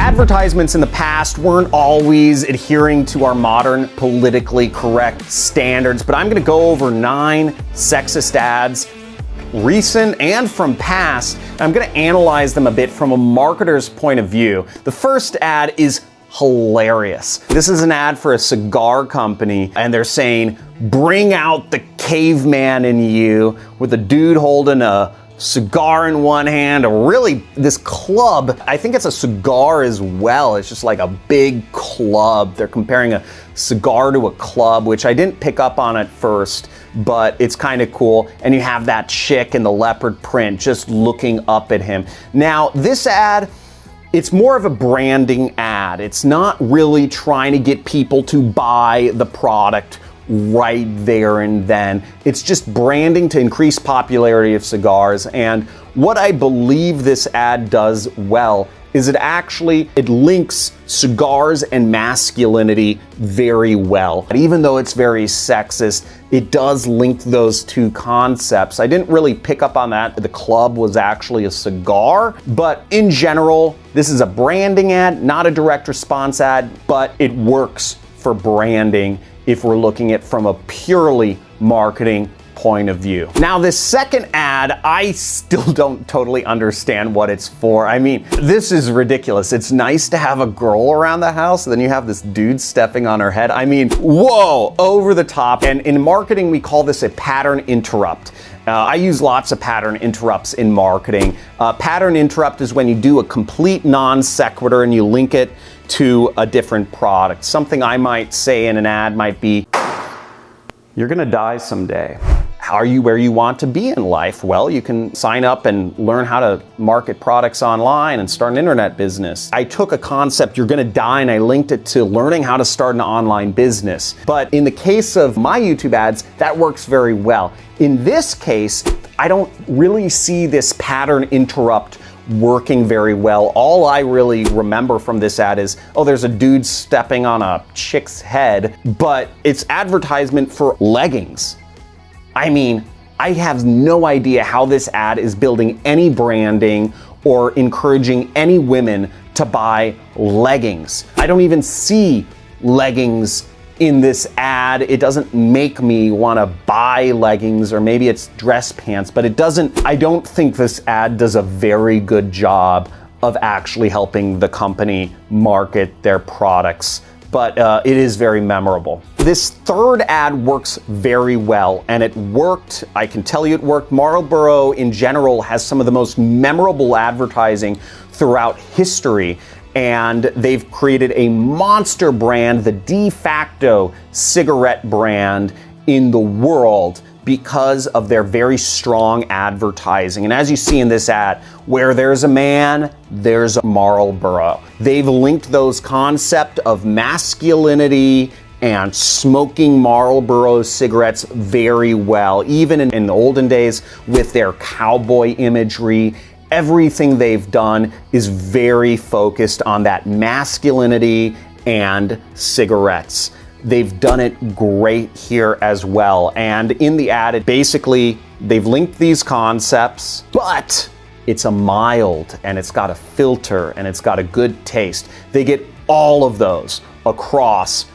Advertisements in the past weren't always adhering to our modern politically correct standards, but I'm going to go over 9 sexist ads, recent and from past. I'm going to analyze them a bit from a marketer's point of view. The first ad is hilarious. This is an ad for a cigar company, and they're saying, "Bring out the caveman in you," with a dude holding a cigar in one hand, this club. I think it's a cigar as well. It's just like a big club. They're comparing a cigar to a club, which I didn't pick up on at first, but it's kind of cool. And you have that chick in the leopard print just looking up at him. Now, this ad, it's more of a branding ad. It's not really trying to get people to buy the product right there and then. It's just branding to increase popularity of cigars. And what I believe this ad does well is it links cigars and masculinity very well. Even though it's very sexist, it does link those two concepts. I didn't really pick up on that. The club was actually a cigar, but in general, this is a branding ad, not a direct response ad, but it works for branding if we're looking at from a purely marketing point of view. Now, this second ad, I still don't totally understand what it's for. I mean, this is ridiculous. It's nice to have a girl around the house, and then you have this dude stepping on her head. I mean, whoa, over the top. And in marketing, we call this a pattern interrupt. I use lots of pattern interrupts in marketing. Pattern interrupt is when you do a complete non sequitur and you link it to a different product. Something I might say in an ad might be, "You're gonna die someday. Are you where you want to be in life? Well, you can sign up and learn how to market products online and start an internet business." I took a concept, "you're gonna die," and I linked it to learning how to start an online business. But in the case of my YouTube ads, that works very well. In this case, I don't really see this pattern interrupt working very well. All I really remember from this ad is, oh, there's a dude stepping on a chick's head, but it's advertisement for leggings. I mean, I have no idea how this ad is building any branding or encouraging any women to buy leggings. I don't even see leggings in this ad. It doesn't make me want to buy leggings, or maybe it's dress pants, but I don't think this ad does a very good job of actually helping the company market their products. But it is very memorable. This third ad works very well, and it worked. I can tell you it worked. Marlboro in general has some of the most memorable advertising throughout history, and they've created a monster brand, the de facto cigarette brand in the world, because of their very strong advertising. And as you see in this ad, where there's a man, there's a Marlboro. They've linked those concepts of masculinity and smoking Marlboro cigarettes very well. Even in the olden days with their cowboy imagery, everything they've done is very focused on that masculinity and cigarettes. They've done it great here as well. And in the ad, they've linked these concepts, but it's a mild, and it's got a filter, and it's got a good taste. They get all of those across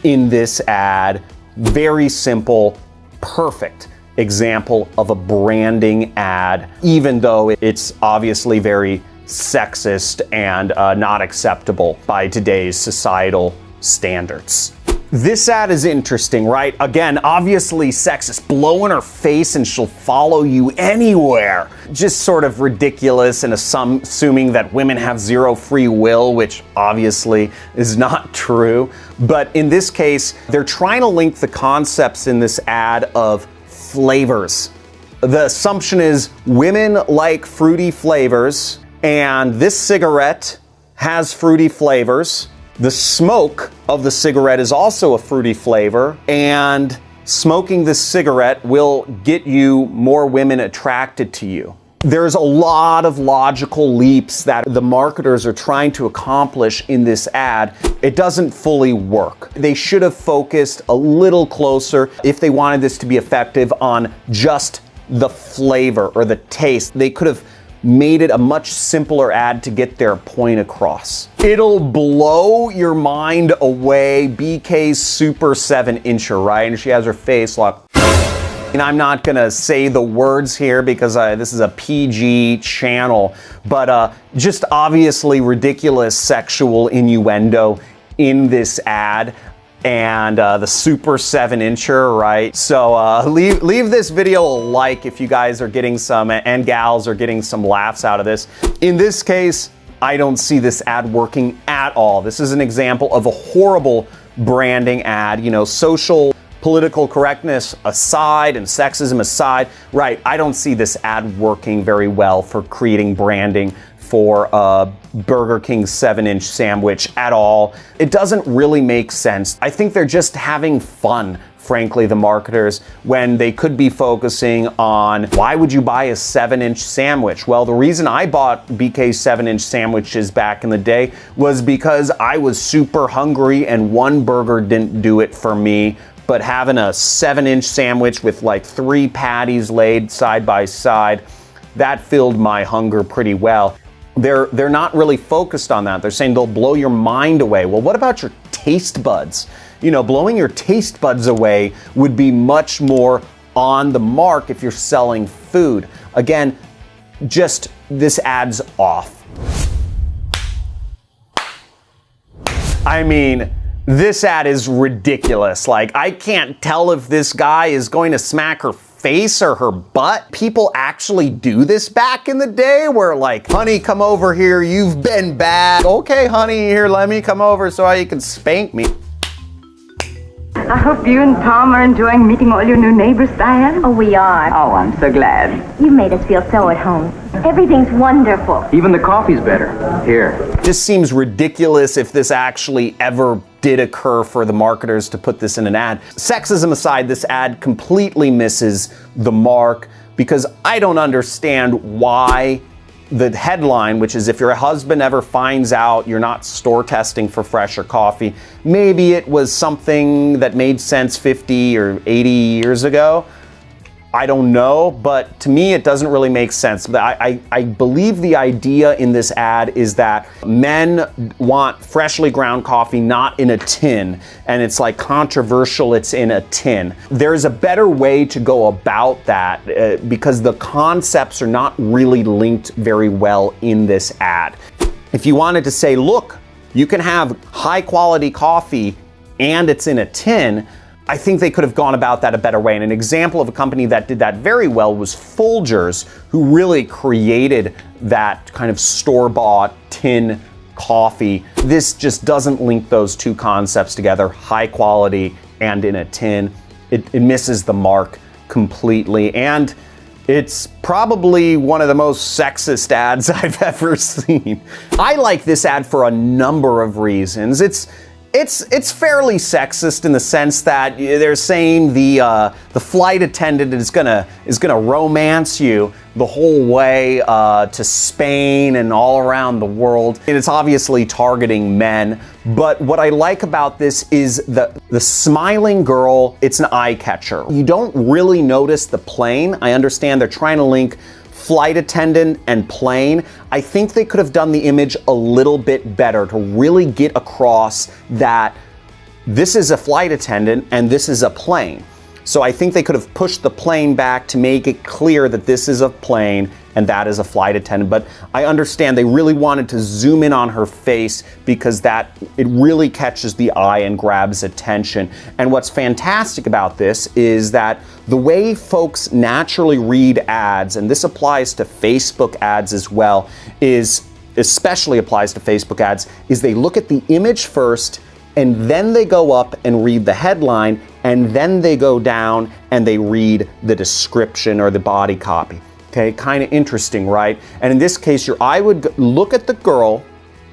in this ad. Very simple, perfect example of a branding ad, even though it's obviously very sexist and not acceptable by today's societal standards. This ad is interesting, right? Again, obviously sexist. Blow in her face and she'll follow you anywhere. Just sort of ridiculous, and assuming that women have zero free will, which obviously is not true. But in this case, they're trying to link the concepts in this ad of flavors. The assumption is women like fruity flavors, and this cigarette has fruity flavors. The smoke of the cigarette is also a fruity flavor, and smoking this cigarette will get you more women attracted to you. There's a lot of logical leaps that the marketers are trying to accomplish in this ad. It doesn't fully work. They should have focused a little closer, if they wanted this to be effective, on just the flavor or the taste. They could have made it a much simpler ad to get their point across. It'll blow your mind away. BK's Super 7-incher, right? And she has her face like... And I'm not gonna say the words here because this is a PG channel, but just obviously ridiculous sexual innuendo in this ad. And the Super 7-incher, right? So leave this video a like if you guys are getting some, and gals are getting some laughs out of this. In this case, I don't see this ad working at all. This is an example of a horrible branding ad, you know, social political correctness aside and sexism aside, right? I don't see this ad working very well for creating branding for a Burger King 7-inch sandwich at all. It doesn't really make sense. I think they're just having fun, frankly, the marketers, when they could be focusing on why would you buy a 7-inch sandwich? Well, the reason I bought BK's 7-inch sandwiches back in the day was because I was super hungry and one burger didn't do it for me. But having a 7-inch sandwich with like 3 patties laid side by side, that filled my hunger pretty well. They're not really focused on that. They're saying they'll blow your mind away. Well, what about your taste buds? You know, blowing your taste buds away would be much more on the mark if you're selling food. Again, just this ad's off. I mean, this ad is ridiculous. Like, I can't tell if this guy is going to smack her face or her butt. People actually do this back in the day where like, honey, come over here, you've been bad. Okay, honey, here, let me come over so you can spank me. I hope you and Tom are enjoying meeting all your new neighbors, Diane. Oh, we are. Oh, I'm so glad. You made us feel so at home. Everything's wonderful. Even the coffee's better. Here. This seems ridiculous if this actually ever did occur for the marketers to put this in an ad. Sexism aside, this ad completely misses the mark because I don't understand why the headline, which is if your husband ever finds out you're not store testing for fresher coffee, maybe it was something that made sense 50 or 80 years ago. I don't know, but to me it doesn't really make sense. But I believe the idea in this ad is that men want freshly ground coffee not in a tin, and it's like controversial it's in a tin. There's a better way to go about that because the concepts are not really linked very well in this ad. If you wanted to say, look, you can have high quality coffee and it's in a tin, I think they could have gone about that a better way. And an example of a company that did that very well was Folgers, who really created that kind of store-bought tin coffee. This just doesn't link those two concepts together, high quality and in a tin. It misses the mark completely. And it's probably one of the most sexist ads I've ever seen. I like this ad for a number of reasons. It's fairly sexist in the sense that they're saying the flight attendant is gonna romance you the whole way to Spain and all around the world. And it's obviously targeting men. But what I like about this is the smiling girl. It's an eye catcher. You don't really notice the plane. I understand they're trying to link flight attendant and plane. I think they could have done the image a little bit better to really get across that this is a flight attendant and this is a plane. So I think they could have pushed the plane back to make it clear that this is a plane and that is a flight attendant. But I understand they really wanted to zoom in on her face because it really catches the eye and grabs attention. And what's fantastic about this is that the way folks naturally read ads, and this applies to Facebook ads as well, especially applies to Facebook ads, is they look at the image first and then they go up and read the headline, and then they go down and they read the description or the body copy. Okay, kind of interesting, right? And in this case, your eye would look at the girl,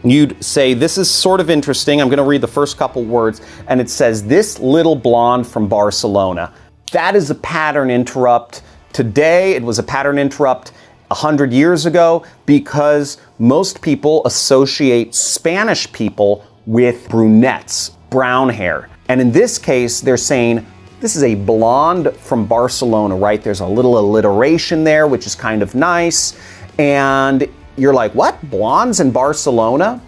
you'd say, this is sort of interesting. I'm gonna read the first couple words, and it says, this little blonde from Barcelona. That is a pattern interrupt. Today, it was a pattern interrupt 100 years ago because most people associate Spanish people with brunettes, brown hair. And in this case, they're saying, this is a blonde from Barcelona, right? There's a little alliteration there, which is kind of nice. And you're like, what? Blondes in Barcelona?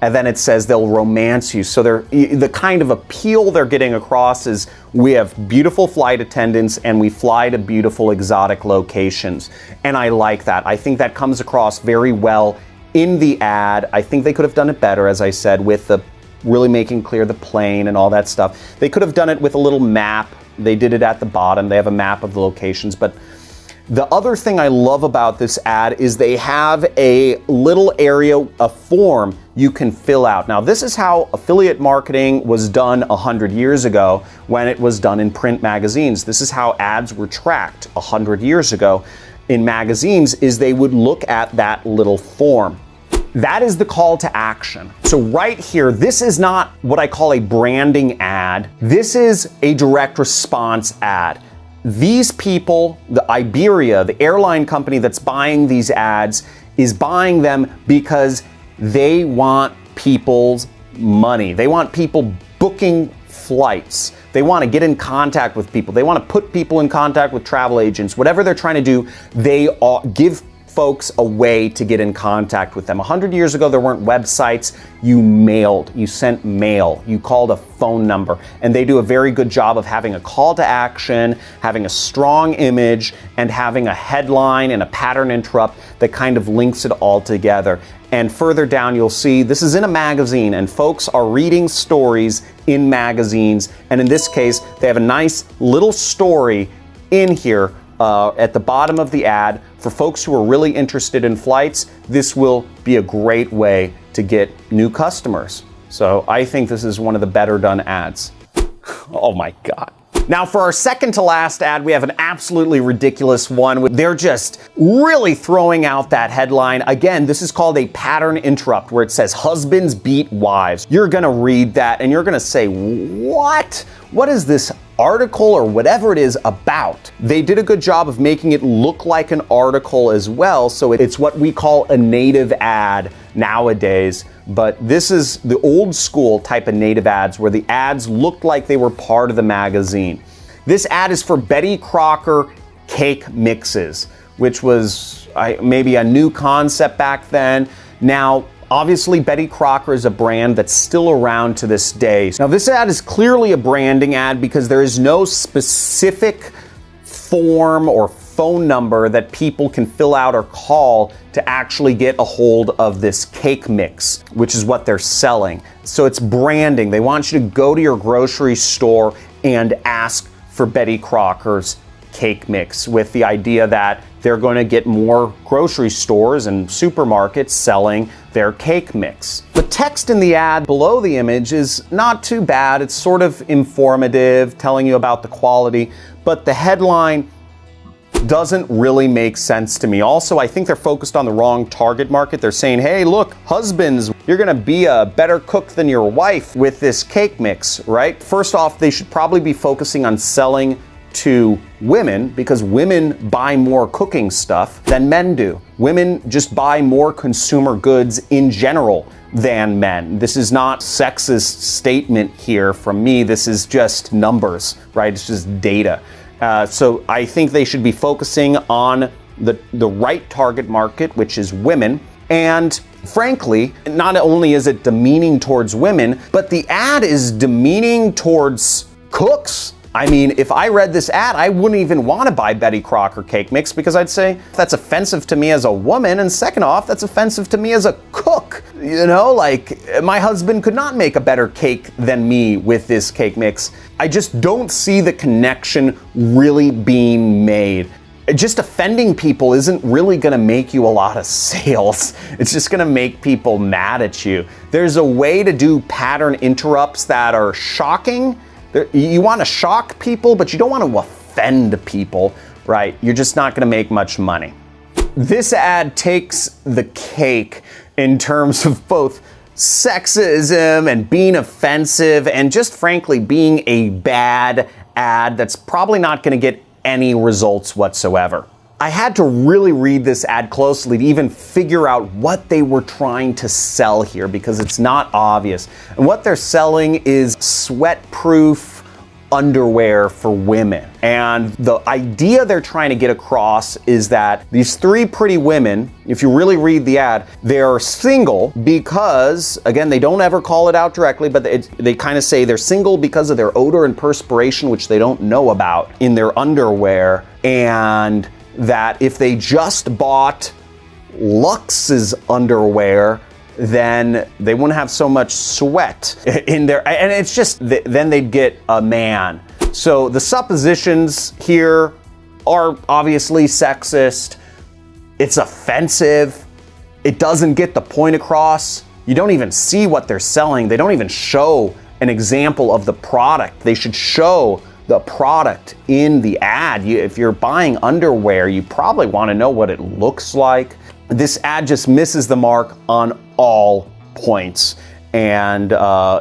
And then it says they'll romance you. So the kind of appeal they're getting across is we have beautiful flight attendants and we fly to beautiful exotic locations. And I like that. I think that comes across very well in the ad. I think they could have done it better, as I said, with the really making clear the plane and all that stuff. They could have done it with a little map. They did it at the bottom. They have a map of the locations. But the other thing I love about this ad is they have a little area, a form you can fill out. Now, this is how affiliate marketing was done 100 years ago when it was done in print magazines. This is how ads were tracked 100 years ago in magazines, is they would look at that little form. That is the call to action. So right here, this is not what I call a branding ad. This is a direct response ad. These people, the Iberia, the airline company that's buying these ads, is buying them because they want people's money. They want people booking flights. They want to get in contact with people. They want to put people in contact with travel agents. Whatever they're trying to do, they give folks a way to get in contact with them. 100 years ago, there weren't websites. You mailed, you sent mail, you called a phone number, and they do a very good job of having a call to action, having a strong image, and having a headline and a pattern interrupt that kind of links it all together. And further down, you'll see this is in a magazine, and folks are reading stories in magazines. And in this case, they have a nice little story in here at the bottom of the ad. For folks who are really interested in flights, this will be a great way to get new customers. So I think this is one of the better done ads. Oh my God. Now for our second to last ad, we have an absolutely ridiculous one. They're just really throwing out that headline. Again, this is called a pattern interrupt, where it says husbands beat wives. You're gonna read that and you're gonna say, what? What is this article or whatever it is about? They did a good job of making it look like an article as well, so it's what we call a native ad nowadays. But this is the old school type of native ads where the ads looked like they were part of the magazine. This ad is for Betty Crocker cake mixes, which was maybe a new concept back then. Now, obviously, Betty Crocker is a brand that's still around to this day. Now, this ad is clearly a branding ad because there is no specific form or phone number that people can fill out or call to actually get a hold of this cake mix, which is what they're selling. So it's branding. They want you to go to your grocery store and ask for Betty Crocker's cake mix, with the idea that they're going to get more grocery stores and supermarkets selling their cake mix. The text in the ad below the image is not too bad. It's sort of informative, telling you about the quality, but the headline doesn't really make sense to me. Also, I think they're focused on the wrong target market. They're saying, hey, look, husbands, you're gonna be a better cook than your wife with this cake mix, right? First off, they should probably be focusing on selling to women, because women buy more cooking stuff than men do. Women just buy more consumer goods in general than men. This is not sexist statement here from me. This is just numbers, right? It's just data. So I think they should be focusing on the right target market, which is women. And frankly, not only is it demeaning towards women, but the ad is demeaning towards cooks. I mean, if I read this ad, I wouldn't even want to buy Betty Crocker cake mix, because I'd say that's offensive to me as a woman, and second off, that's offensive to me as a cook. You know, like, my husband could not make a better cake than me with this cake mix. I just don't see the connection really being made. Just offending people isn't really gonna make you a lot of sales. It's just gonna make people mad at you. There's a way to do pattern interrupts that are shocking. You want to shock people, but you don't want to offend people, right? You're just not going to make much money. This ad takes the cake in terms of both sexism and being offensive and just frankly being a bad ad that's probably not going to get any results whatsoever. I had to really read this ad closely to even figure out what they were trying to sell here, because it's not obvious. And what they're selling is sweat-proof underwear for women. And the idea they're trying to get across is that these three pretty women, if you really read the ad, they're single because, again, they don't ever call it out directly, but they kind of say they're single because of their odor and perspiration, which they don't know about in their underwear, and that if they just bought Lux's underwear, then they wouldn't have so much sweat in there. And it's just, then they'd get a man. So the suppositions here are obviously sexist. It's offensive. It doesn't get the point across. You don't even see what they're selling. They don't even show an example of the product. They should show the product in the ad. If you're buying underwear, you probably want to know what it looks like. This ad just misses the mark on all points and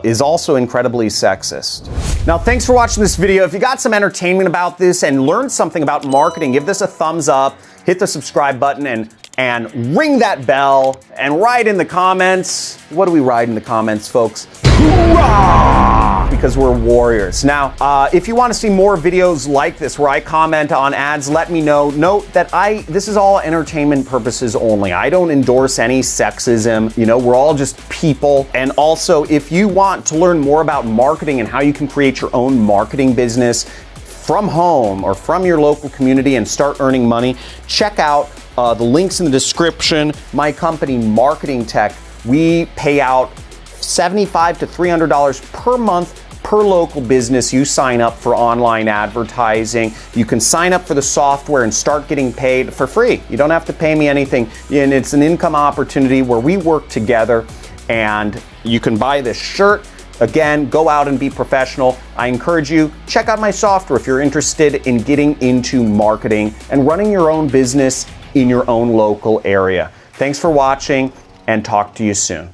is also incredibly sexist. Now, thanks for watching this video. If you got some entertainment about this and learned something about marketing, give this a thumbs up, hit the subscribe button, and ring that bell, and write in the comments. What do we write in the comments, folks? Hoorah! Because we're warriors. Now, if you want to see more videos like this where I comment on ads, let me know. Note that this is all entertainment purposes only. I don't endorse any sexism. You know, we're all just people. And also, if you want to learn more about marketing and how you can create your own marketing business from home or from your local community and start earning money, check out the links in the description. My company, Marketing Tech, we pay out $75 to $300 per month per local business you sign up for online advertising. You can sign up for the software and start getting paid for free. You don't have to pay me anything, and it's an income opportunity where we work together, and you can buy this shirt. Again, go out and be professional. I encourage you, check out my software if you're interested in getting into marketing and running your own business in your own local area. Thanks for watching, and talk to you soon.